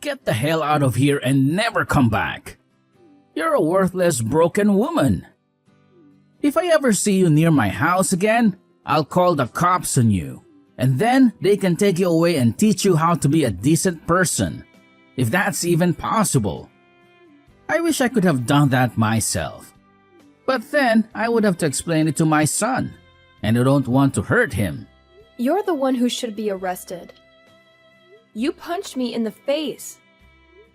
Get the hell out of here and never come back. You're a worthless, broken woman. If I ever see you near my house again, I'll call the cops on you. And then they can take you away and teach you how to be a decent person. If that's even possible. I wish I could have done that myself. But then I would have to explain it to my son. And I don't want to hurt him. You're the one who should be arrested. You punched me in the face.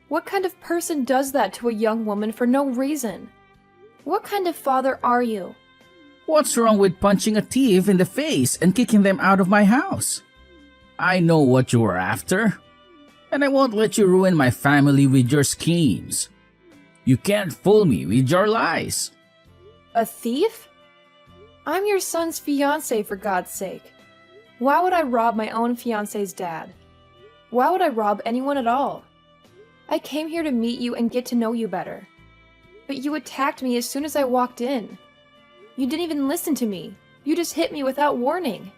What kind of person does that to a young woman for no reason? What kind of father are you? What's wrong with punching a thief in the face and kicking them out of my house? I know what you are after. And I won't let you ruin my family with your schemes. You can't fool me with your lies. A thief? I'm your son's fiancé, for God's sake. Why would I rob my own fiancé's dad? Why would I rob anyone at all? I came here to meet you and get to know you better. But you attacked me as soon as I walked in. You didn't even listen to me. You just hit me without warning.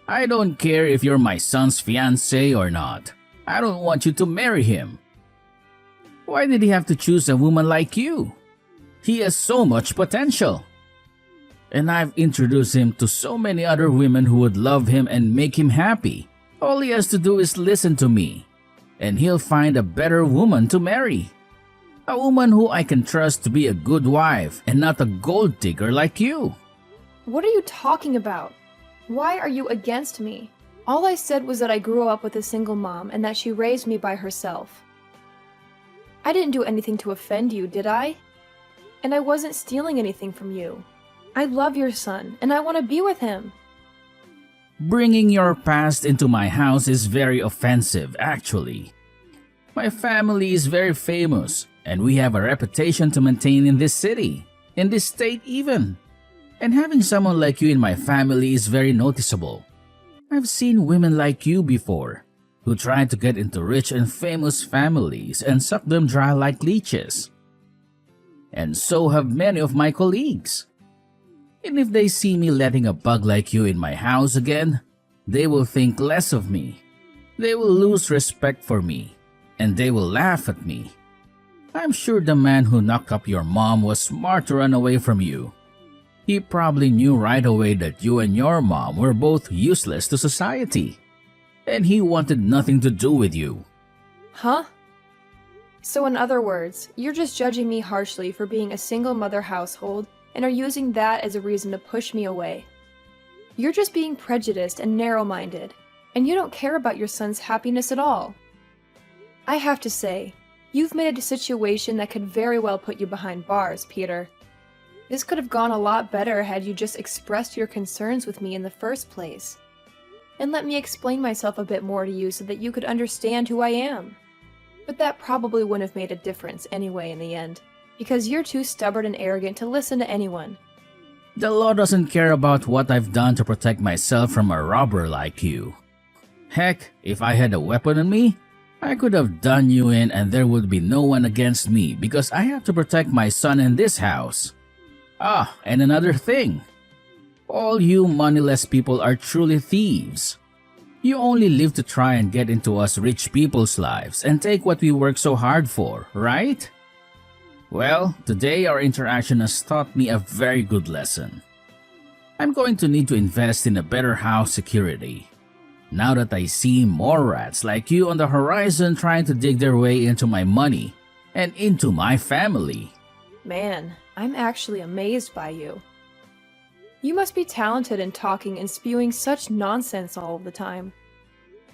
I don't care if you're my son's fiancé or not. I don't want you to marry him. Why did he have to choose a woman like you? He has so much potential. And I've introduced him to so many other women who would love him and make him happy. All he has to do is listen to me. And he'll find a better woman to marry. A woman who I can trust to be a good wife and not a gold digger like you. What are you talking about? Why are you against me? All I said was that I grew up with a single mom and that she raised me by herself. I didn't do anything to offend you, did I? And I wasn't stealing anything from you. I love your son, and I want to be with him. Bringing your past into my house is very offensive, actually. My family is very famous, and we have a reputation to maintain in this city, in this state even. And having someone like you in my family is very noticeable. I've seen women like you before, who try to get into rich and famous families and suck them dry like leeches. And so have many of my colleagues. And if they see me letting a bug like you in my house again, they will think less of me. They will lose respect for me, and they will laugh at me. I'm sure the man who knocked up your mom was smart to run away from you. He probably knew right away that you and your mom were both useless to society. And he wanted nothing to do with you. Huh? So in other words, you're just judging me harshly for being a single mother household and are using that as a reason to push me away. You're just being prejudiced and narrow-minded, and you don't care about your son's happiness at all. I have to say, you've made a situation that could very well put you behind bars, Peter. This could have gone a lot better had you just expressed your concerns with me in the first place. And let me explain myself a bit more to you so that you could understand who I am. But that probably wouldn't have made a difference anyway in the end, because you're too stubborn and arrogant to listen to anyone. The law doesn't care about what I've done to protect myself from a robber like you. Heck, if I had a weapon on me, I could have done you in and there would be no one against me because I have to protect my son in this house. Ah, and another thing. All you moneyless people are truly thieves. You only live to try and get into us rich people's lives and take what we work so hard for, right? Well, today our interaction has taught me a very good lesson. I'm going to need to invest in a better house security. Now that I see more rats like you on the horizon trying to dig their way into my money and into my family. Man, I'm actually amazed by you. You must be talented in talking and spewing such nonsense all of the time.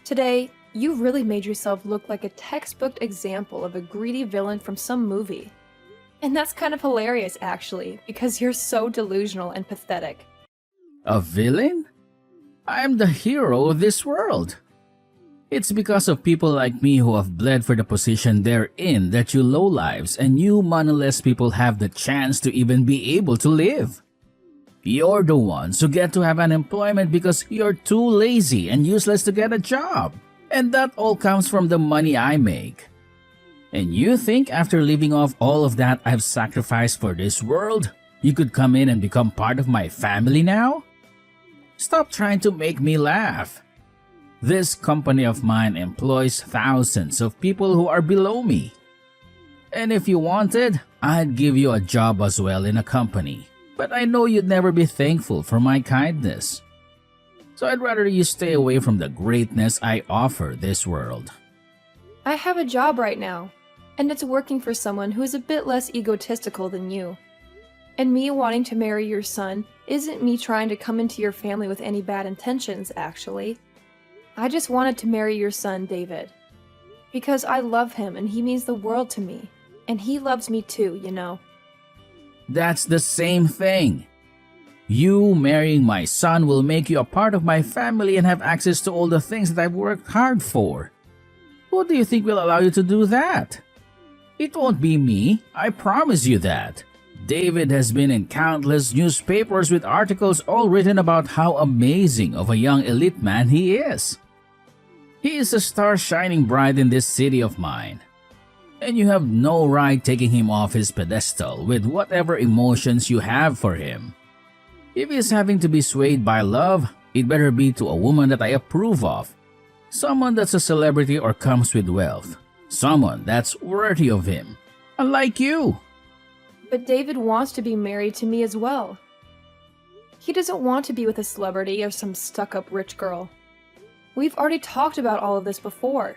Today, you've really made yourself look like a textbook example of a greedy villain from some movie. And that's kind of hilarious, actually, because you're so delusional and pathetic. A villain? I'm the hero of this world. It's because of people like me who have bled for the position they're in that you lowlives and you moneyless people have the chance to even be able to live. You're the ones who get to have unemployment because you're too lazy and useless to get a job. And that all comes from the money I make. And you think after leaving off all of that I've sacrificed for this world, you could come in and become part of my family now? Stop trying to make me laugh. This company of mine employs thousands of people who are below me. And if you wanted, I'd give you a job as well in a company. But I know you'd never be thankful for my kindness. So I'd rather you stay away from the greatness I offer this world. I have a job right now, and it's working for someone who is a bit less egotistical than you. And me wanting to marry your son isn't me trying to come into your family with any bad intentions, actually. I just wanted to marry your son, David. Because I love him and he means the world to me. And he loves me too, you know. That's the same thing. You marrying my son will make you a part of my family and have access to all the things that I've worked hard for. Who do you think will allow you to do that? It won't be me, I promise you that. David has been in countless newspapers with articles all written about how amazing of a young elite man he is. He is a star shining bright in this city of mine. And you have no right taking him off his pedestal with whatever emotions you have for him. If he's having to be swayed by love, it better be to a woman that I approve of. Someone that's a celebrity or comes with wealth. Someone that's worthy of him. Unlike you. But David wants to be married to me as well. He doesn't want to be with a celebrity or some stuck-up rich girl. We've already talked about all of this before.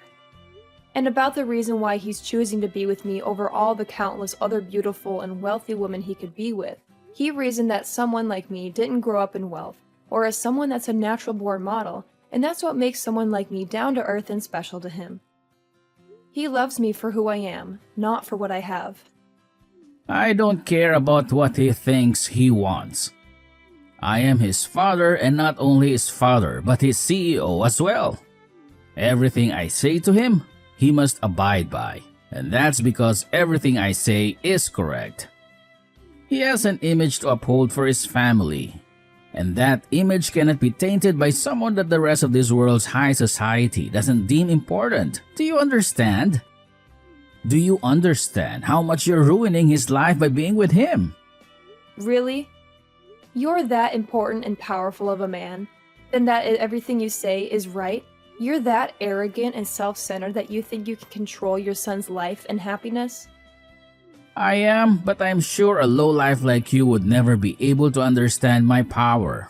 And about the reason why he's choosing to be with me over all the countless other beautiful and wealthy women he could be with. He reasoned that someone like me didn't grow up in wealth, or as someone that's a natural-born model, and that's what makes someone like me down-to-earth and special to him. He loves me for who I am, not for what I have. I don't care about what he thinks he wants. I am his father, and not only his father, but his CEO as well. Everything I say to him, he must abide by, and that's because everything I say is correct. He has an image to uphold for his family, and that image cannot be tainted by someone that the rest of this world's high society doesn't deem important. Do you understand? Do you understand how much you're ruining his life by being with him? Really? You're that important and powerful of a man, and that everything you say is right? You're that arrogant and self-centered that you think you can control your son's life and happiness? I am, but I'm sure a lowlife like you would never be able to understand my power.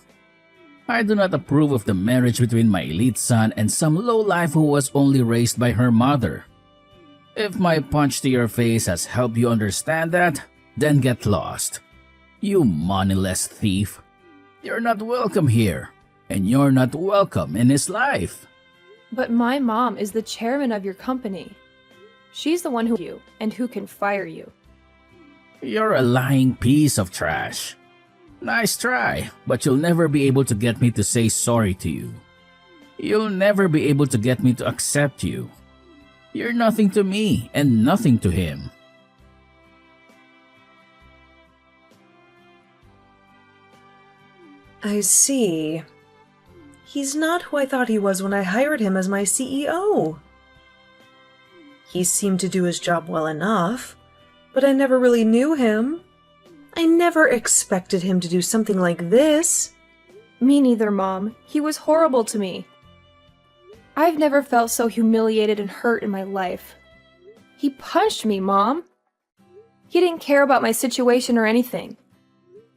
I do not approve of the marriage between my elite son and some lowlife who was only raised by her mother. If my punch to your face has helped you understand that, then get lost. You moneyless thief. You're not welcome here, and you're not welcome in his life. But my mom is the chairman of your company. She's the one who can fire you. You're a lying piece of trash. Nice try, but you'll never be able to get me to say sorry to you. You'll never be able to get me to accept you. You're nothing to me and nothing to him. I see. He's not who I thought he was when I hired him as my CEO. He seemed to do his job well enough, but I never really knew him. I never expected him to do something like this. Me neither, Mom. He was horrible to me. I've never felt so humiliated and hurt in my life. He punched me, Mom. He didn't care about my situation or anything.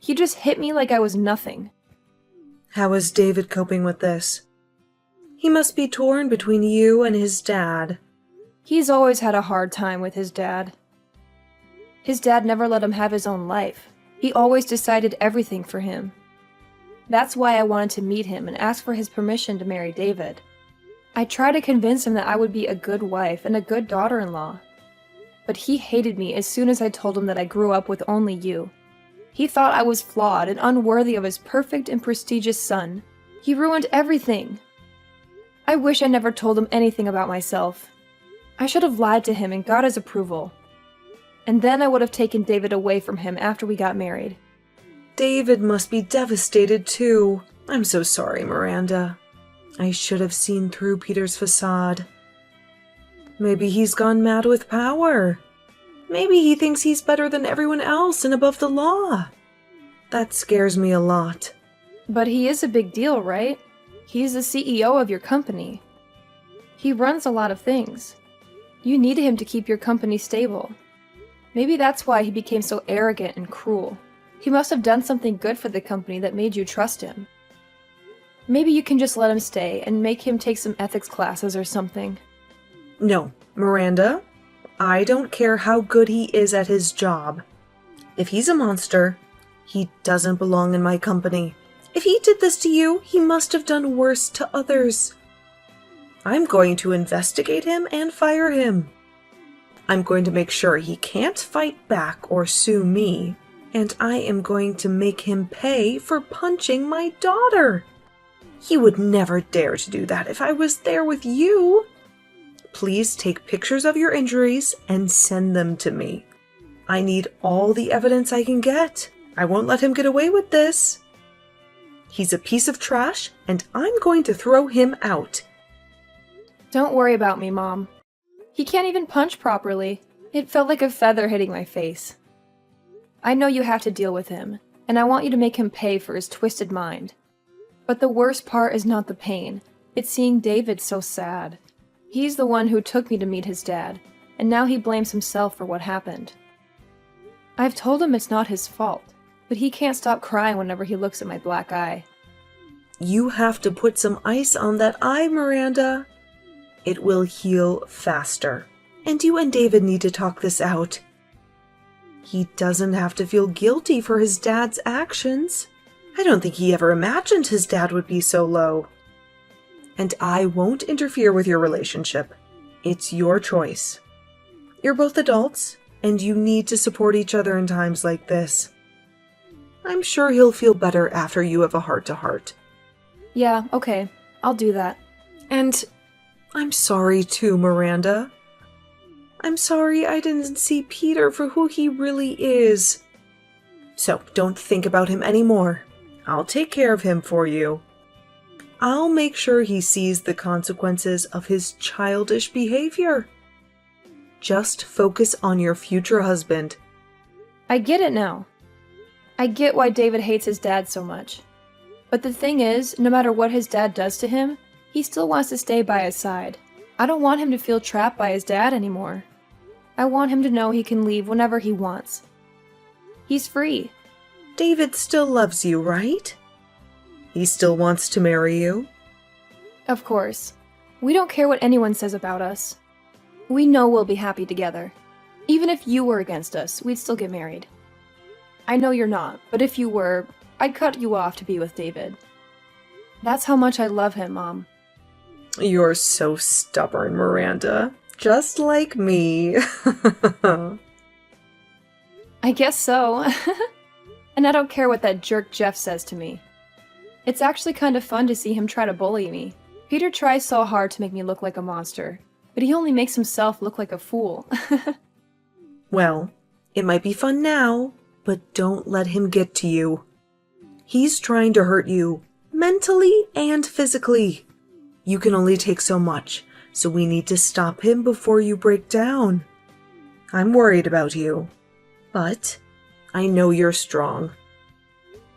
He just hit me like I was nothing. How is David coping with this? He must be torn between you and his dad. He's always had a hard time with his dad. His dad never let him have his own life. He always decided everything for him. That's why I wanted to meet him and ask for his permission to marry David. I tried to convince him that I would be a good wife and a good daughter-in-law. But he hated me as soon as I told him that I grew up with only you. He thought I was flawed and unworthy of his perfect and prestigious son. He ruined everything. I wish I never told him anything about myself. I should have lied to him and got his approval. And then I would have taken David away from him after we got married. David must be devastated too. I'm so sorry, Miranda. I should have seen through Peter's facade. Maybe he's gone mad with power. Maybe he thinks he's better than everyone else and above the law. That scares me a lot. But he is a big deal, right? He's the CEO of your company. He runs a lot of things. You needed him to keep your company stable. Maybe that's why he became so arrogant and cruel. He must have done something good for the company that made you trust him. Maybe you can just let him stay and make him take some ethics classes or something. No, Miranda, I don't care how good he is at his job. If he's a monster, he doesn't belong in my company. If he did this to you, he must have done worse to others. I'm going to investigate him and fire him. I'm going to make sure he can't fight back or sue me, and I am going to make him pay for punching my daughter. He would never dare to do that if I was there with you. Please take pictures of your injuries and send them to me. I need all the evidence I can get. I won't let him get away with this. He's a piece of trash, and I'm going to throw him out. Don't worry about me, Mom. He can't even punch properly. It felt like a feather hitting my face. I know you have to deal with him, and I want you to make him pay for his twisted mind. But the worst part is not the pain. It's seeing David so sad. He's the one who took me to meet his dad, and now he blames himself for what happened. I've told him it's not his fault, but he can't stop crying whenever he looks at my black eye. You have to put some ice on that eye, Miranda. It will heal faster. And you and David need to talk this out. He doesn't have to feel guilty for his dad's actions. I don't think he ever imagined his dad would be so low. And I won't interfere with your relationship. It's your choice. You're both adults, and you need to support each other in times like this. I'm sure he'll feel better after you have a heart-to-heart. Yeah, okay. I'll do that. And I'm sorry too, Miranda. I'm sorry I didn't see Peter for who he really is. So don't think about him anymore. I'll take care of him for you. I'll make sure he sees the consequences of his childish behavior. Just focus on your future husband. I get it now. I get why David hates his dad so much. But the thing is, no matter what his dad does to him, he still wants to stay by his side. I don't want him to feel trapped by his dad anymore. I want him to know he can leave whenever he wants. He's free. David still loves you, right? He still wants to marry you? Of course. We don't care what anyone says about us. We know we'll be happy together. Even if you were against us, we'd still get married. I know you're not, but if you were, I'd cut you off to be with David. That's how much I love him, Mom. You're so stubborn, Miranda. Just like me. I guess so. And I don't care what that jerk Jeff says to me. It's actually kind of fun to see him try to bully me. Peter tries so hard to make me look like a monster, but he only makes himself look like a fool. Well, it might be fun now, but don't let him get to you. He's trying to hurt you, mentally and physically. You can only take so much, so we need to stop him before you break down. I'm worried about you, but I know you're strong.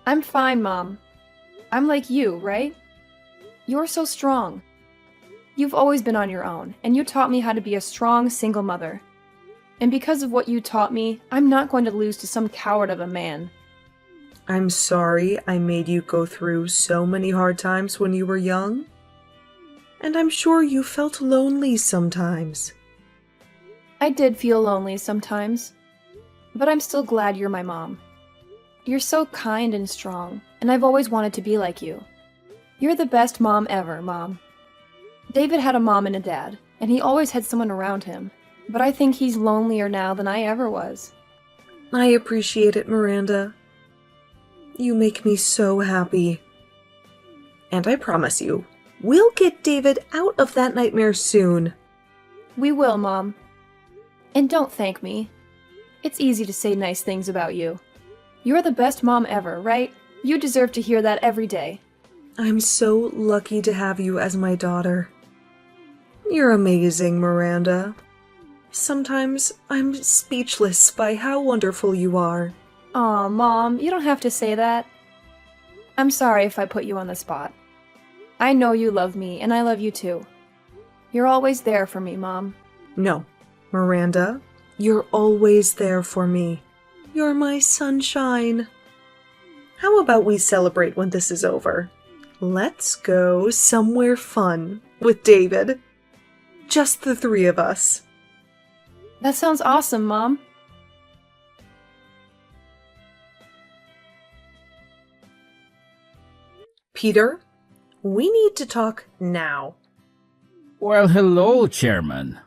I'm fine, Mom. I'm like you, right? You're so strong. You've always been on your own, and you taught me how to be a strong single mother. And because of what you taught me, I'm not going to lose to some coward of a man. I'm sorry I made you go through so many hard times when you were young. And I'm sure you felt lonely sometimes. I did feel lonely sometimes. But I'm still glad you're my mom. You're so kind and strong, and I've always wanted to be like you. You're the best mom ever, Mom. David had a mom and a dad, and he always had someone around him. But I think he's lonelier now than I ever was. I appreciate it, Miranda. You make me so happy. And I promise you, we'll get David out of that nightmare soon. We will, Mom. And don't thank me. It's easy to say nice things about you. You're the best mom ever, right? You deserve to hear that every day. I'm so lucky to have you as my daughter. You're amazing, Miranda. Sometimes I'm speechless by how wonderful you are. Aw, Mom, you don't have to say that. I'm sorry if I put you on the spot. I know you love me, and I love you too. You're always there for me, Mom. No, Miranda, you're always there for me. You're my sunshine. How about we celebrate when this is over? Let's go somewhere fun with David. Just the three of us. That sounds awesome, Mom. Peter, we need to talk now. Well, hello, Chairman.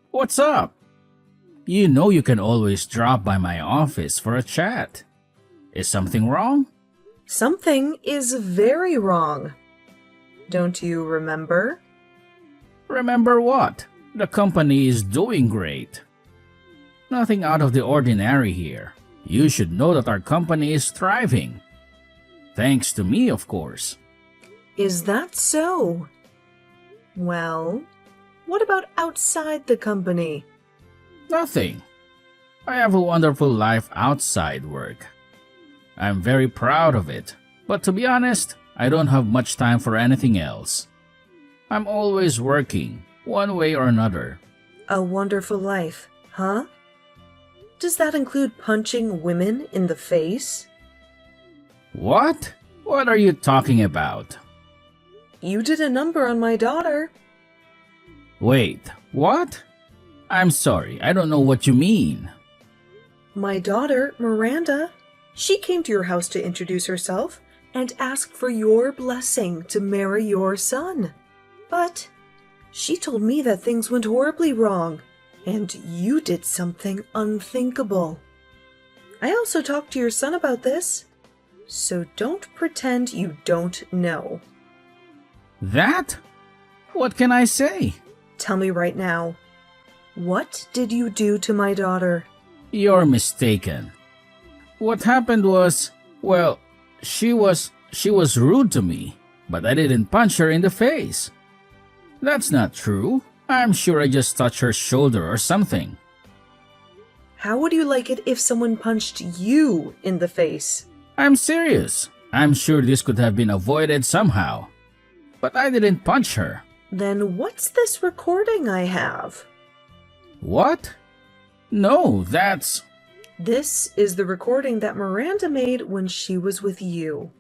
What's up? You know you can always drop by my office for a chat. Is something wrong? Something is very wrong. Don't you remember? Remember what? The company is doing great. Nothing out of the ordinary here. You should know that our company is thriving. Thanks to me, of course. Is that so? Well, what about outside the company? Nothing. I have a wonderful life outside work. I'm very proud of it, but to be honest, I don't have much time for anything else. I'm always working, one way or another. A wonderful life, huh? Does that include punching women in the face? What? What are you talking about? You did a number on my daughter. Wait, what? I'm sorry, I don't know what you mean. My daughter, Miranda, she came to your house to introduce herself and ask for your blessing to marry your son. But she told me that things went horribly wrong, and you did something unthinkable. I also talked to your son about this, so don't pretend you don't know. That? What can I say? Tell me right now. What did you do to my daughter? You're mistaken. What happened was, well, she was rude to me, but I didn't punch her in the face. That's not true. I'm sure I just touched her shoulder or something. How would you like it if someone punched you in the face? I'm serious. I'm sure this could have been avoided somehow. But I didn't punch her. Then what's this recording I have? What? No, that's... This is the recording that Miranda made when she was with you.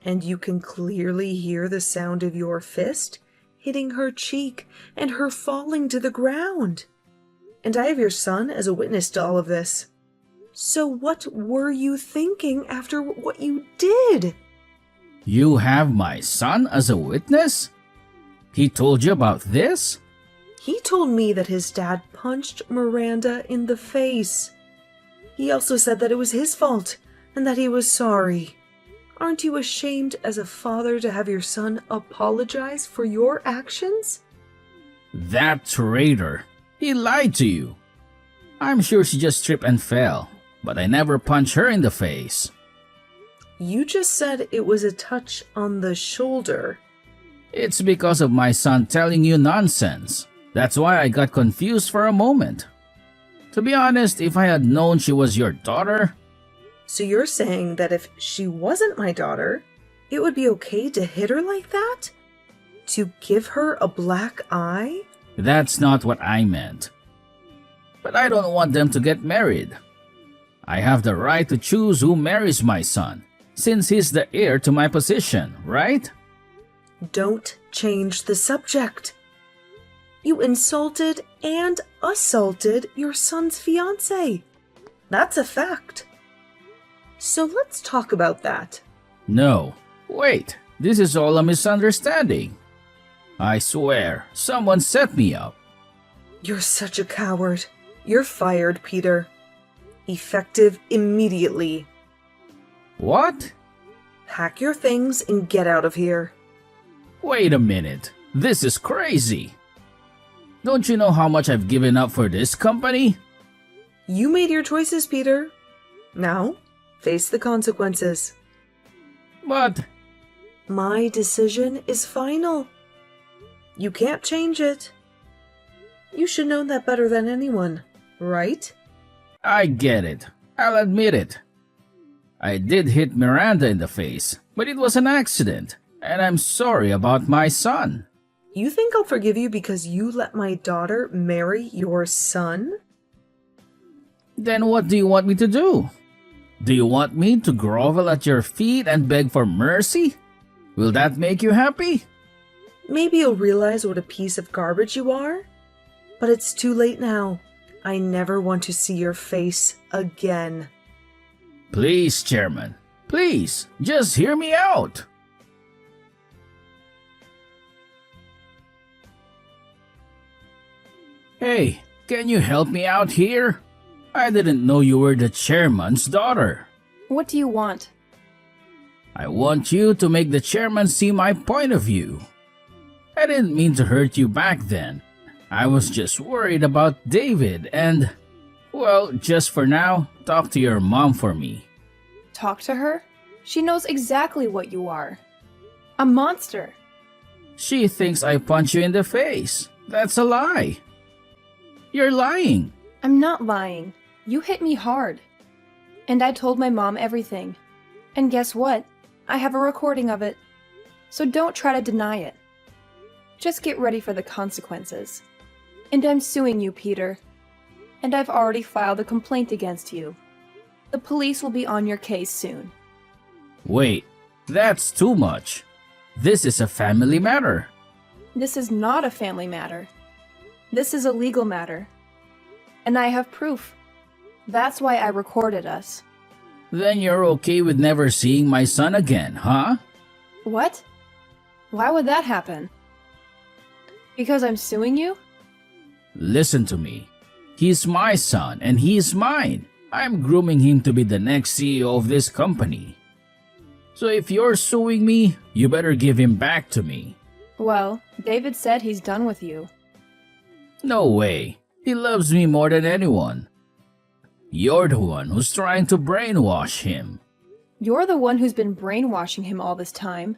And you can clearly hear the sound of your fist hitting her cheek and her falling to the ground. And I have your son as a witness to all of this. So what were you thinking after what you did? You have my son as a witness? He told you about this? He told me that his dad punched Miranda in the face. He also said that it was his fault and that he was sorry. Aren't you ashamed as a father to have your son apologize for your actions? That traitor. He lied to you. I'm sure she just tripped and fell, but I never punched her in the face. You just said it was a touch on the shoulder. It's because of my son telling you nonsense. That's why I got confused for a moment. To be honest, if I had known she was your daughter... So you're saying that if she wasn't my daughter, it would be okay to hit her like that? To give her a black eye? That's not what I meant. But I don't want them to get married. I have the right to choose who marries my son, since he's the heir to my position, right? Don't change the subject. You insulted and assaulted your son's fiancée. That's a fact. So let's talk about that. No. Wait, this is all a misunderstanding. I swear, someone set me up. You're such a coward. You're fired, Peter. Effective immediately. What? Pack your things and get out of here. Wait a minute. This is crazy. Don't you know how much I've given up for this company? You made your choices, Peter. Now, face the consequences. But... My decision is final. You can't change it. You should know that better than anyone, right? I get it. I'll admit it. I did hit Miranda in the face, but it was an accident, and I'm sorry about my son. You think I'll forgive you because you let my daughter marry your son? Then what do you want me to do? Do you want me to grovel at your feet and beg for mercy? Will that make you happy? Maybe you'll realize what a piece of garbage you are. But it's too late now. I never want to see your face again. Please, Chairman. Please, just hear me out. Hey, can you help me out here? I didn't know you were the chairman's daughter. What do you want? I want you to make the chairman see my point of view. I didn't mean to hurt you back then. I was just worried about David and, well, just for now, talk to your mom for me. Talk to her? She knows exactly what you are. A monster. She thinks I punch you in the face. That's a lie. You're lying. I'm not lying. You hit me hard. And I told my mom everything. And guess what? I have a recording of it. So don't try to deny it. Just get ready for the consequences. And I'm suing you, Peter. And I've already filed a complaint against you. The police will be on your case soon. Wait, that's too much. This is a family matter. This is not a family matter. This is a legal matter. And I have proof. That's why I recorded us. Then you're okay with never seeing my son again, huh? What? Why would that happen? Because I'm suing you? Listen to me. He's my son and he's mine. I'm grooming him to be the next CEO of this company. So if you're suing me, you better give him back to me. Well, David said he's done with you. No way. He loves me more than anyone. You're the one who's trying to brainwash him. You're the one who's been brainwashing him all this time.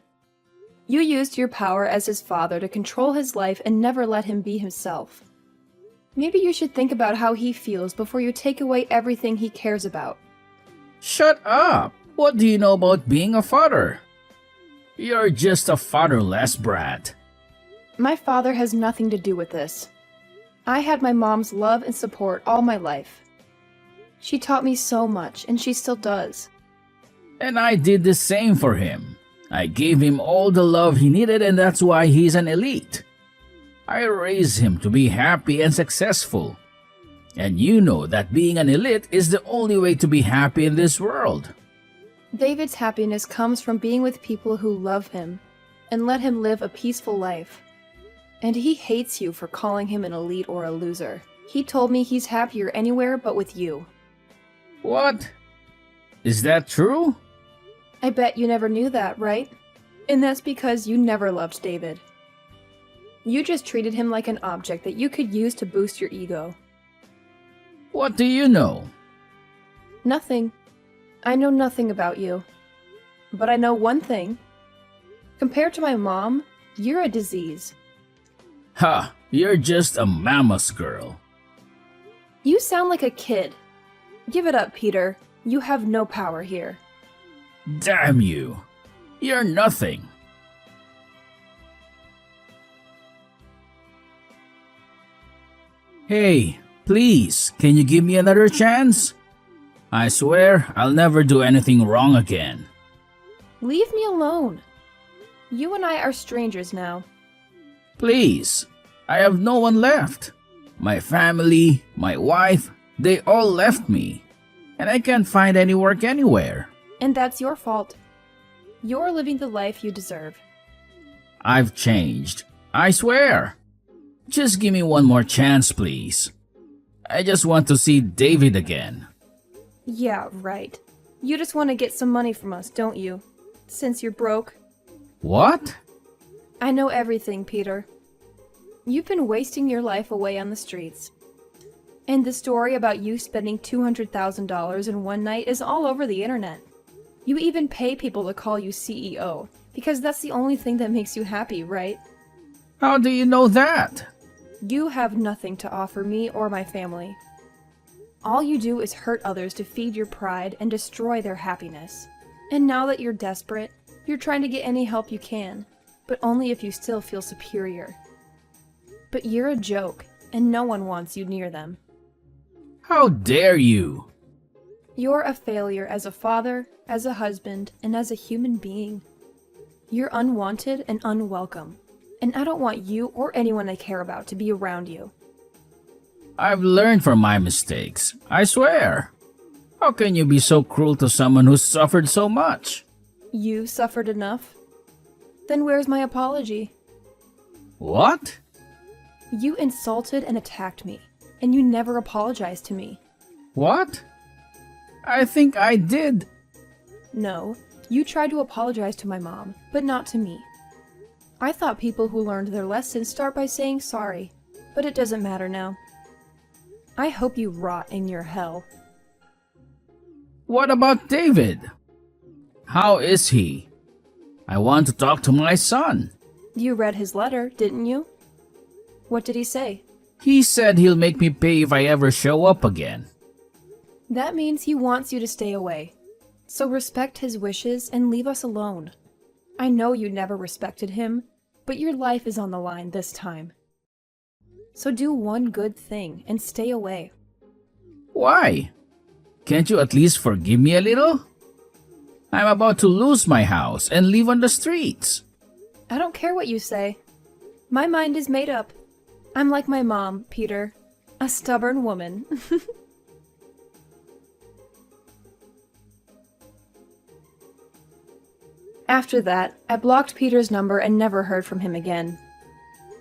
You used your power as his father to control his life and never let him be himself. Maybe you should think about how he feels before you take away everything he cares about. Shut up! What do you know about being a father? You're just a fatherless brat. My father has nothing to do with this. I had my mom's love and support all my life. She taught me so much, and she still does. And I did the same for him. I gave him all the love he needed, and that's why he's an elite. I raised him to be happy and successful. And you know that being an elite is the only way to be happy in this world. David's happiness comes from being with people who love him and let him live a peaceful life. And he hates you for calling him an elite or a loser. He told me he's happier anywhere but with you. What? Is that true? I bet you never knew that, right? And that's because you never loved David. You just treated him like an object that you could use to boost your ego. What do you know? Nothing. I know nothing about you. But I know one thing. Compared to my mom, you're a disease. Ha! You're just a mama's girl. You sound like a kid. Give it up, Peter. You have no power here. Damn you! You're nothing. Hey, please, can you give me another chance? I swear I'll never do anything wrong again. Leave me alone. You and I are strangers now. Please, I have no one left. My family, my wife, they all left me. And I can't find any work anywhere. And that's your fault. You're living the life you deserve. I've changed. I swear. Just give me one more chance, please. I just want to see David again. Yeah, right. You just want to get some money from us, don't you? Since you're broke. What? I know everything, Peter. You've been wasting your life away on the streets. And the story about you spending $200,000 in one night is all over the internet. You even pay people to call you CEO, because that's the only thing that makes you happy, right? How do you know that? You have nothing to offer me or my family. All you do is hurt others to feed your pride and destroy their happiness. And now that you're desperate, you're trying to get any help you can, but only if you still feel superior. But you're a joke, and no one wants you near them. How dare you? You're a failure as a father, as a husband, and as a human being. You're unwanted and unwelcome, and I don't want you or anyone I care about to be around you. I've learned from my mistakes, I swear. How can you be so cruel to someone who's suffered so much? You suffered enough? Then where's my apology? What? You insulted and attacked me, and you never apologized to me. What? I think I did. No, you tried to apologize to my mom, but not to me. I thought people who learned their lessons start by saying sorry, but it doesn't matter now. I hope you rot in your hell. What about David? How is he? I want to talk to my son. You read his letter, didn't you? What did he say? He said he'll make me pay if I ever show up again. That means he wants you to stay away. So respect his wishes and leave us alone. I know you never respected him, but your life is on the line this time. So do one good thing and stay away. Why? Can't you at least forgive me a little? I'm about to lose my house and live on the streets. I don't care what you say. My mind is made up. I'm like my mom, Peter. A stubborn woman. After that, I blocked Peter's number and never heard from him again.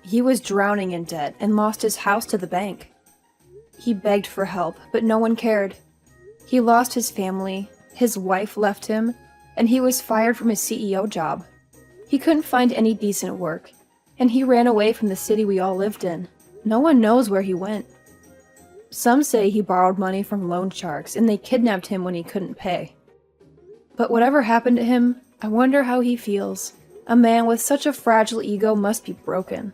He was drowning in debt and lost his house to the bank. He begged for help, but no one cared. He lost his family, his wife left him, and he was fired from his CEO job. He couldn't find any decent work, and he ran away from the city we all lived in. No one knows where he went. Some say he borrowed money from loan sharks and they kidnapped him when he couldn't pay. But whatever happened to him, I wonder how he feels. A man with such a fragile ego must be broken.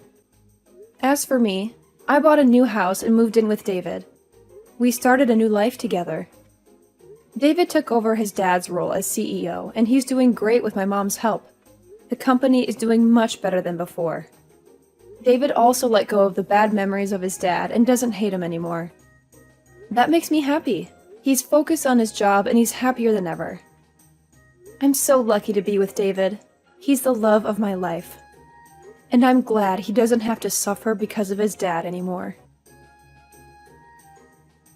As for me, I bought a new house and moved in with David. We started a new life together. David took over his dad's role as CEO, and he's doing great with my mom's help. The company is doing much better than before. David also let go of the bad memories of his dad and doesn't hate him anymore. That makes me happy. He's focused on his job and he's happier than ever. I'm so lucky to be with David. He's the love of my life. And I'm glad he doesn't have to suffer because of his dad anymore.